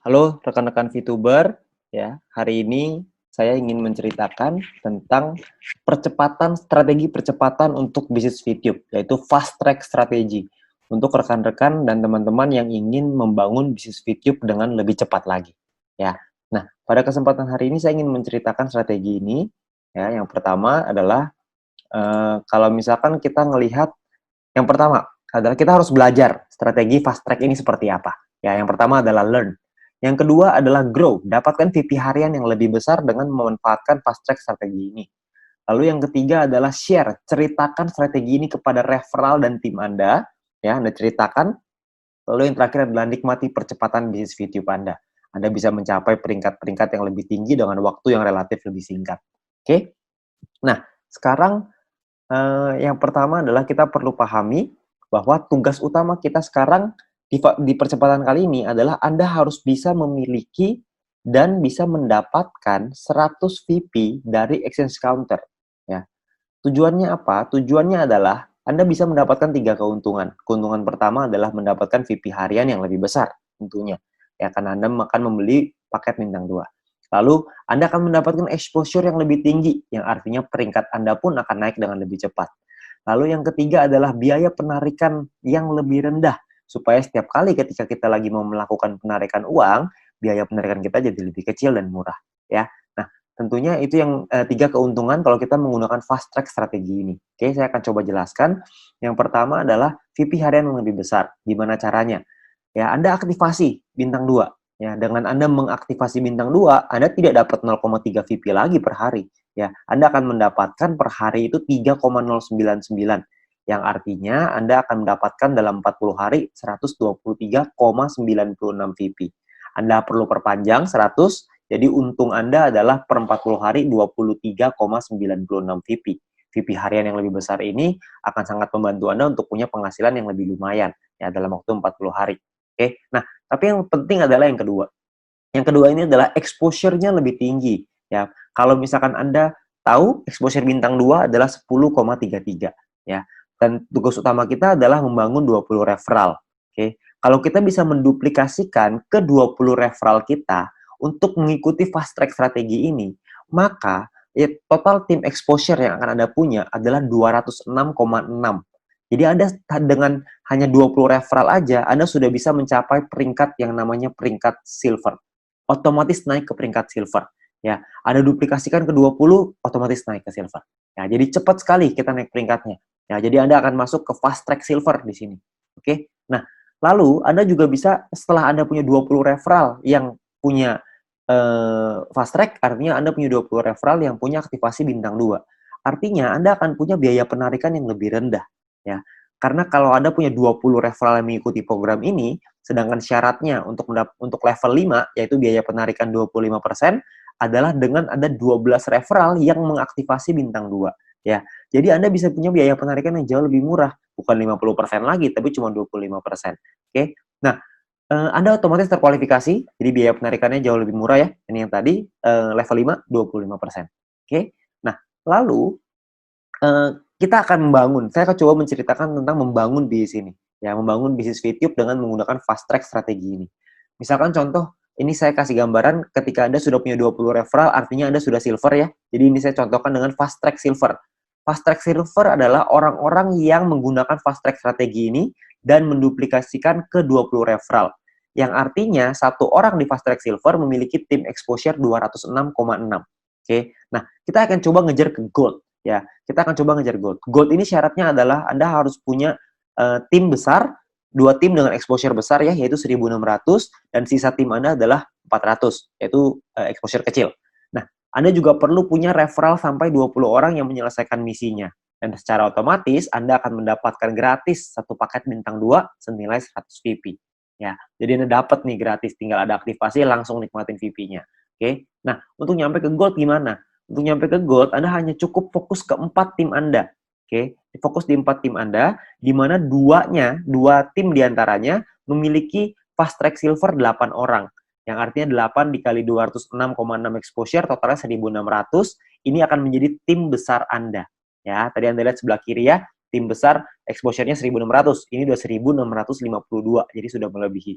Halo rekan-rekan VTuber, ya. Hari ini saya ingin menceritakan tentang strategi percepatan untuk bisnis VTube, yaitu fast track strategi untuk rekan-rekan dan teman-teman yang ingin membangun bisnis VTube dengan lebih cepat lagi, ya. Nah, pada kesempatan hari ini saya ingin menceritakan strategi ini, ya. Yang pertama adalah kalau misalkan kita ngelihat, yang pertama adalah kita harus belajar strategi fast track ini seperti apa. Ya, yang pertama adalah learn. Yang kedua adalah grow, dapatkan VP harian yang lebih besar dengan memanfaatkan fast track strategi ini. Lalu yang ketiga adalah share, ceritakan strategi ini kepada referral dan tim Anda, ya, Anda ceritakan. Lalu yang terakhir adalah nikmati percepatan bisnis VTube Anda. Anda bisa mencapai peringkat-peringkat yang lebih tinggi dengan waktu yang relatif lebih singkat. Oke? Nah, sekarang yang pertama adalah kita perlu pahami bahwa tugas utama kita sekarang di percepatan kali ini adalah Anda harus bisa memiliki dan bisa mendapatkan 100 VP dari exchange counter, ya. Tujuannya apa? Tujuannya adalah Anda bisa mendapatkan 3 keuntungan. Keuntungan pertama adalah mendapatkan VP harian yang lebih besar tentunya, ya, karena Anda akan membeli paket bintang 2. Lalu Anda akan mendapatkan exposure yang lebih tinggi, yang artinya peringkat Anda pun akan naik dengan lebih cepat. Lalu yang ketiga adalah biaya penarikan yang lebih rendah, supaya setiap kali ketika kita lagi mau melakukan penarikan uang, biaya penarikan kita jadi lebih kecil dan murah, ya. Nah, tentunya itu yang 3 keuntungan kalau kita menggunakan fast track strategi ini. Oke, saya akan coba jelaskan. Yang pertama adalah VP harian yang lebih besar. Gimana caranya? Ya, Anda aktivasi bintang 2. Ya, dengan Anda mengaktifasi bintang 2, Anda tidak dapat 0,3 VP lagi per hari. Ya, Anda akan mendapatkan per hari itu 3,099, yang artinya Anda akan mendapatkan dalam 40 hari 123,96 VP. Anda perlu perpanjang 100, jadi untung Anda adalah per 40 hari 23,96 VP. VP harian yang lebih besar ini akan sangat membantu Anda untuk punya penghasilan yang lebih lumayan, ya, dalam waktu 40 hari. Oke, nah, tapi yang penting adalah yang kedua. Yang kedua ini adalah exposure-nya lebih tinggi, ya. Kalau misalkan Anda tahu exposure bintang 2 adalah 10,33, ya. Dan tugas utama kita adalah membangun 20 referral. Oke. Kalau kita bisa menduplikasikan ke 20 referral kita untuk mengikuti fast track strategi ini, maka ya, total tim exposure yang akan Anda punya adalah 206,6. Jadi Anda dengan hanya 20 referral aja, Anda sudah bisa mencapai peringkat yang namanya peringkat silver. Otomatis naik ke peringkat silver. Ya, Anda duplikasikan ke 20, otomatis naik ke silver. Ya, jadi cepat sekali kita naik peringkatnya. Ya, jadi Anda akan masuk ke fast track silver di sini. Oke. Nah, lalu Anda juga bisa setelah Anda punya 20 referral yang punya fast track, artinya Anda punya 20 referral yang punya aktivasi bintang 2. Artinya Anda akan punya biaya penarikan yang lebih rendah, ya. Karena kalau Anda punya 20 referral yang mengikuti program ini, sedangkan syaratnya untuk level 5, yaitu biaya penarikan 25%, adalah dengan ada 12 referral yang mengaktifasi bintang 2, ya. Jadi Anda bisa punya biaya penarikan yang jauh lebih murah, bukan 50% lagi, tapi cuma 25%. Oke. Nah, Anda otomatis terkualifikasi, jadi biaya penarikannya jauh lebih murah, ya. Ini yang tadi, level 5, 25%. Oke. Nah, lalu kita akan saya akan coba menceritakan tentang membangun bisnis ini, ya, membangun bisnis VTube dengan menggunakan fast track strategi ini. Misalkan contoh, ini saya kasih gambaran ketika Anda sudah punya 20 referral, artinya Anda sudah silver, ya. Jadi ini saya contohkan dengan fast track silver. Fast track silver adalah orang-orang yang menggunakan fast track strategi ini dan menduplikasikan ke 20 referral. Yang artinya satu orang di fast track silver memiliki tim exposure 206,6. Oke. Nah, kita akan coba ngejar ke gold, ya. Kita akan coba ngejar gold. Gold ini syaratnya adalah Anda harus punya tim besar, 2 tim dengan exposure besar, ya, yaitu 1.600, dan sisa tim Anda adalah 400, yaitu exposure kecil. Nah, Anda juga perlu punya referral sampai 20 orang yang menyelesaikan misinya. Dan secara otomatis Anda akan mendapatkan gratis satu paket bintang 2 senilai 100 VP. Ya, jadi Anda dapat nih gratis, tinggal ada aktivasi langsung nikmatin VP-nya. Oke. Nah, untuk nyampe ke gold gimana? Untuk nyampe ke gold, Anda hanya cukup fokus ke 4 tim Anda. Oke, fokus di 4 tim Anda, di mana 2 tim diantaranya memiliki fast track silver 8 orang. Yang artinya 8 dikali 206,6 exposure, totalnya 1.600, ini akan menjadi tim besar Anda. Ya, tadi Anda lihat sebelah kiri, ya, tim besar exposure-nya 1.600, ini udah 1.652, jadi sudah melebihi.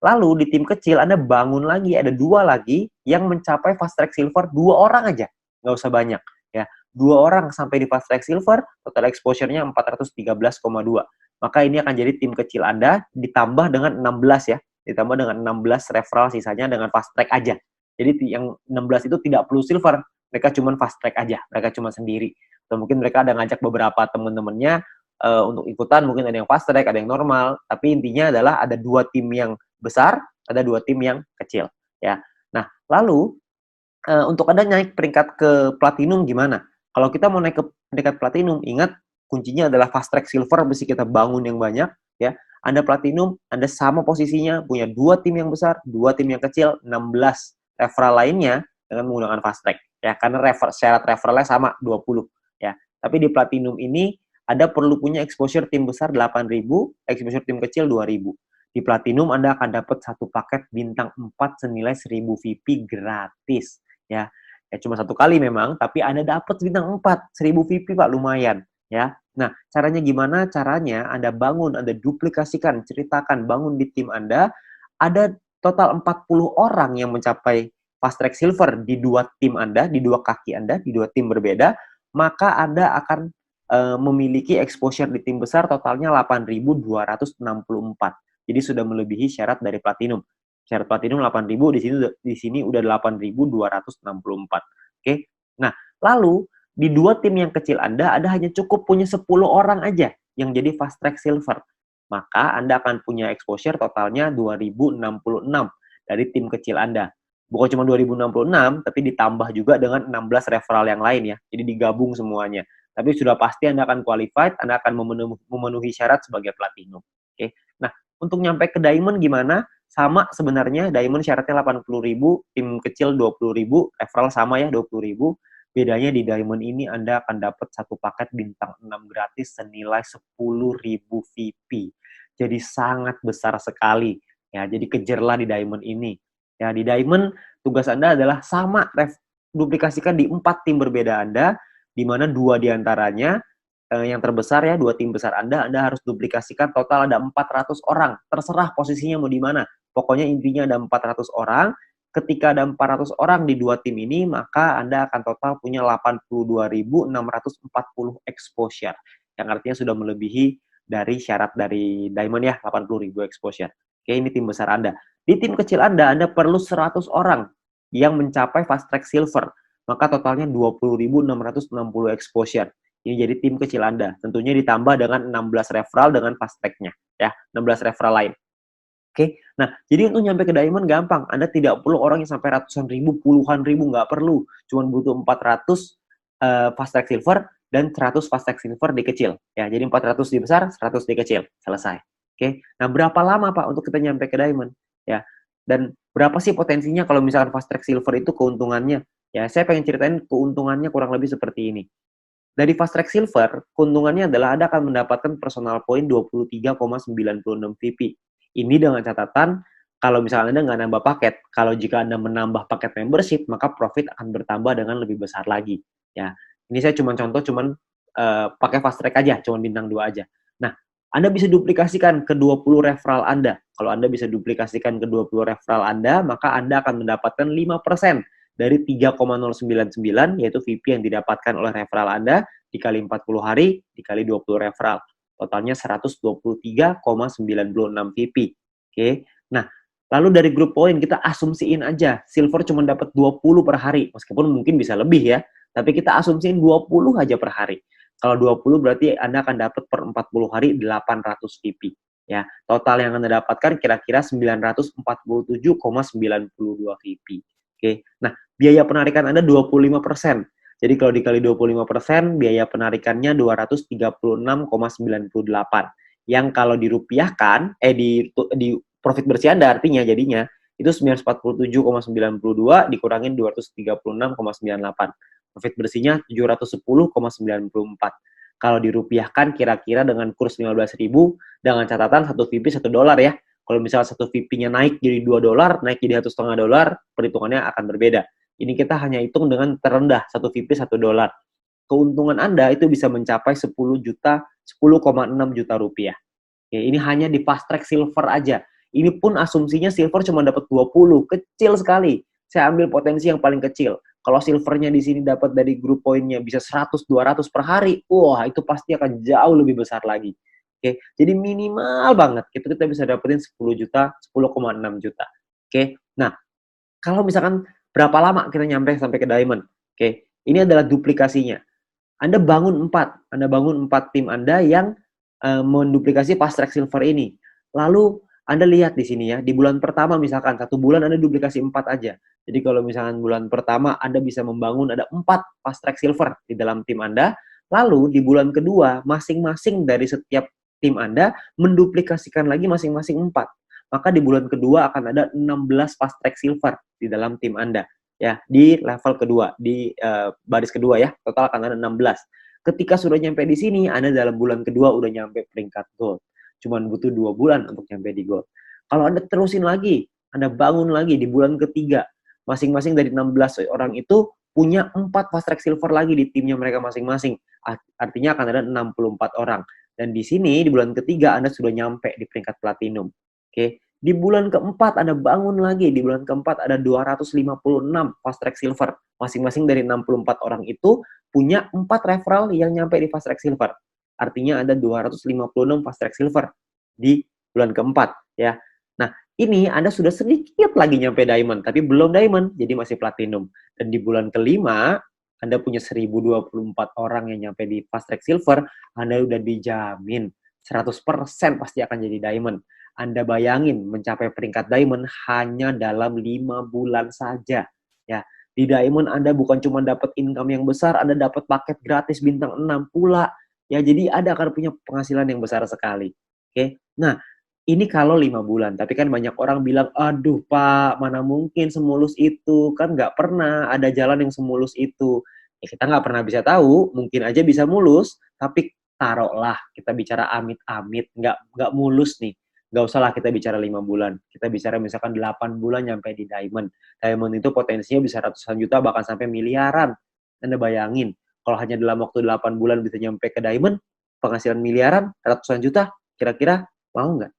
Lalu di tim kecil Anda bangun lagi, ada 2 lagi yang mencapai fast track silver 2 orang aja, nggak usah banyak ya. 2 orang sampai di fast track silver, total exposure-nya 413,2. Maka ini akan jadi tim kecil Anda ditambah dengan 16 ya, ditambah dengan 16 referral sisanya dengan fast track aja. Jadi yang 16 itu tidak perlu silver, mereka cuma fast track aja, mereka cuma sendiri. Atau mungkin mereka ada ngajak beberapa teman-temannya untuk ikutan, mungkin ada yang fast track, ada yang normal, tapi intinya adalah ada 2 tim yang besar, ada 2 tim yang kecil ya. Nah, lalu untuk Anda naik peringkat ke platinum gimana? Kalau kita mau naik ke peringkat platinum, ingat kuncinya adalah fast track silver, mesti kita bangun yang banyak ya. Anda platinum, Anda sama posisinya, punya 2 tim yang besar, 2 tim yang kecil, 16 referral lainnya dengan menggunakan fast track ya, karena syarat referralnya sama 20 ya. Tapi di platinum ini Anda perlu punya exposure tim besar 8.000, exposure tim kecil 2.000. Di Platinum Anda akan dapat satu paket bintang 4 senilai 1000 VIP gratis ya. Ya cuma satu kali memang, tapi Anda dapat bintang 4, 1000 VIP Pak, lumayan ya. Nah, caranya gimana? Caranya Anda bangun, Anda duplikasikan, ceritakan, bangun di tim Anda, ada total 40 orang yang mencapai fast track silver di 2 tim Anda, di 2 kaki Anda, di 2 tim berbeda, maka Anda akan memiliki exposure di tim besar totalnya 8.264. Jadi sudah melebihi syarat dari platinum. Syarat platinum 8.000, di sini udah 8.264. Oke. Nah, lalu di 2 tim yang kecil Anda hanya cukup punya 10 orang aja yang jadi fast track silver. Maka Anda akan punya exposure totalnya 2.066 dari tim kecil Anda. Bukan cuma 2.066, tapi ditambah juga dengan 16 referral yang lain ya. Jadi digabung semuanya. Tapi sudah pasti Anda akan qualified, Anda akan memenuhi syarat sebagai platinum. Oke. Nah, untuk nyampe ke diamond gimana? Sama sebenarnya, diamond syaratnya 80.000, tim kecil 20.000, referral sama ya 20.000. Bedanya di diamond ini Anda akan dapat satu paket bintang 6 gratis senilai 10.000 VIP. Jadi sangat besar sekali ya. Jadi kejarlah di diamond ini. Ya, di diamond tugas Anda adalah sama duplikasikan di 4 tim berbeda Anda, di mana 2 diantaranya yang terbesar ya, 2 tim besar Anda harus duplikasikan, total ada 400 orang. Terserah posisinya mau di mana. Pokoknya intinya ada 400 orang. Ketika ada 400 orang di 2 tim ini, maka Anda akan total punya 82.640 exposure. Yang artinya sudah melebihi dari syarat dari Diamond ya, 80.000 exposure. Oke, ini tim besar Anda. Di tim kecil Anda perlu 100 orang yang mencapai fast track silver. Maka totalnya 20.660 exposure. Ini jadi tim kecil Anda. Tentunya ditambah dengan 16 referral dengan fast track-nya. Ya, 16 referral lain. Oke, nah jadi untuk nyampe ke diamond gampang. Anda tidak perlu orang yang sampai ratusan ribu, puluhan ribu, nggak perlu. Cuman butuh 400 fast track silver dan 100 fast track silver di kecil. Ya, jadi 400 di besar, 100 di kecil. Selesai. Oke, nah berapa lama Pak untuk kita nyampe ke diamond? Ya, dan berapa sih potensinya kalau misalkan fast track silver itu keuntungannya? Ya, saya pengen ceritain keuntungannya kurang lebih seperti ini. Dari fast track silver, keuntungannya adalah Anda akan mendapatkan personal point 23,96 VP. Ini dengan catatan, kalau misalnya Anda nggak nambah paket, kalau jika Anda menambah paket membership, maka profit akan bertambah dengan lebih besar lagi. Ya, ini saya cuma contoh, pakai fast track aja, cuma bintang 2 aja. Nah, Anda bisa duplikasikan ke 20 referral Anda. Kalau Anda bisa duplikasikan ke 20 referral Anda, maka Anda akan mendapatkan 5% dari 3,099, yaitu VP yang didapatkan oleh referral Anda, dikali 40 hari, dikali 20 referral. Totalnya 123,96 VP. Oke. Nah, lalu dari grup poin kita asumsiin aja, silver cuma dapat 20 per hari, meskipun mungkin bisa lebih ya, tapi kita asumsiin 20 aja per hari. Kalau 20 berarti Anda akan dapat per 40 hari 800 VP. Ya, total yang Anda dapatkan kira-kira 947,92 VP. Oke. Nah, biaya penarikan Anda 25%. Jadi kalau dikali 25%, biaya penarikannya 236,98. Yang kalau dirupiahkan, di profit bersih Anda artinya jadinya, itu 947,92 dikurangin 236,98. Profit bersihnya 710,94. Kalau dirupiahkan kira-kira dengan kurs 15.000, dengan catatan 1 VP $1 ya. Kalau misalnya 1 VP-nya naik jadi $2, naik jadi $1,5, perhitungannya akan berbeda. Ini kita hanya hitung dengan terendah, 1 VP $1. Keuntungan Anda itu bisa mencapai 10,6 juta rupiah. Oke, ini hanya di fast track silver aja. Ini pun asumsinya silver cuma dapat 20, kecil sekali. Saya ambil potensi yang paling kecil. Kalau silvernya di sini dapat dari grup poinnya bisa 100, 200 per hari, wah itu pasti akan jauh lebih besar lagi. Oke, jadi minimal banget kita bisa dapetin 10 juta, 10,6 juta. Oke, nah kalau misalkan berapa lama kita nyampe sampai ke diamond? Oke, ini adalah duplikasinya. Anda bangun 4 tim Anda yang menduplikasi fast track silver ini. Lalu Anda lihat di sini ya, di bulan pertama misalkan 1 bulan Anda duplikasi 4 aja. Jadi kalau misalkan bulan pertama Anda bisa membangun ada 4 fast track silver di dalam tim Anda, lalu di bulan kedua masing-masing dari setiap tim Anda menduplikasikan lagi masing-masing 4. Maka di bulan kedua akan ada 16 fast track silver di dalam tim Anda. Ya, di level kedua, di baris kedua ya, total akan ada 16. Ketika sudah nyampe di sini, Anda dalam bulan kedua udah nyampe peringkat gold. Cuman butuh 2 bulan untuk nyampe di gold. Kalau Anda terusin lagi, Anda bangun lagi di bulan ketiga, masing-masing dari 16 orang itu punya 4 fast track silver lagi di timnya mereka masing-masing. Artinya akan ada 64 orang. Dan di sini, di bulan ketiga, Anda sudah nyampe di peringkat platinum. Oke. Di bulan keempat Anda bangun lagi, di bulan keempat ada 256 fast track silver. Masing-masing dari 64 orang itu punya 4 referral yang nyampe di fast track silver. Artinya ada 256 fast track silver di bulan keempat ya. Nah, ini Anda sudah sedikit lagi nyampe diamond, tapi belum diamond, jadi masih platinum. Dan di bulan kelima, Anda punya 1024 orang yang nyampe di fast track silver, Anda udah dijamin 100% pasti akan jadi diamond. Anda bayangin mencapai peringkat diamond hanya dalam 5 bulan saja. Ya, di diamond Anda bukan cuma dapat income yang besar, Anda dapat paket gratis bintang 6 pula. Ya, jadi Anda akan punya penghasilan yang besar sekali. Oke. Nah, ini kalau 5 bulan. Tapi kan banyak orang bilang, aduh Pak, mana mungkin semulus itu. Kan nggak pernah ada jalan yang semulus itu. Ya, kita nggak pernah bisa tahu, mungkin aja bisa mulus, tapi taruhlah kita bicara amit-amit, nggak mulus nih. Nggak usah lah kita bicara 5 bulan. Kita bicara misalkan 8 bulan nyampe di diamond. Diamond itu potensinya bisa ratusan juta, bahkan sampai miliaran. Anda bayangin, kalau hanya dalam waktu 8 bulan bisa nyampe ke diamond, penghasilan miliaran, ratusan juta, kira-kira mau nggak?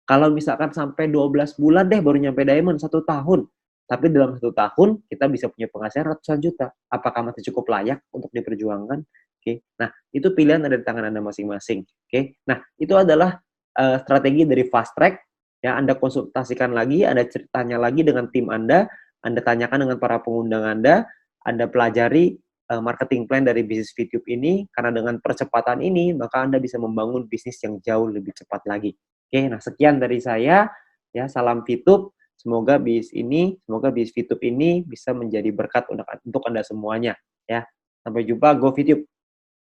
Kalau misalkan sampai 12 bulan deh baru nyampe diamond, 1 tahun. Tapi dalam 1 tahun, kita bisa punya penghasilan ratusan juta. Apakah masih cukup layak untuk diperjuangkan? Oke. Nah, itu pilihan ada di tangan Anda masing-masing. Oke. Nah, itu adalah strategi dari fast track. Ya, Anda konsultasikan lagi, Anda ceritanya lagi dengan tim Anda tanyakan dengan para pengundang Anda pelajari marketing plan dari bisnis VTube ini, karena dengan percepatan ini, maka Anda bisa membangun bisnis yang jauh lebih cepat lagi. Oke, nah sekian dari saya, ya salam VTube, semoga bisnis VTube ini bisa menjadi berkat untuk Anda semuanya, ya. Sampai jumpa, go VTube.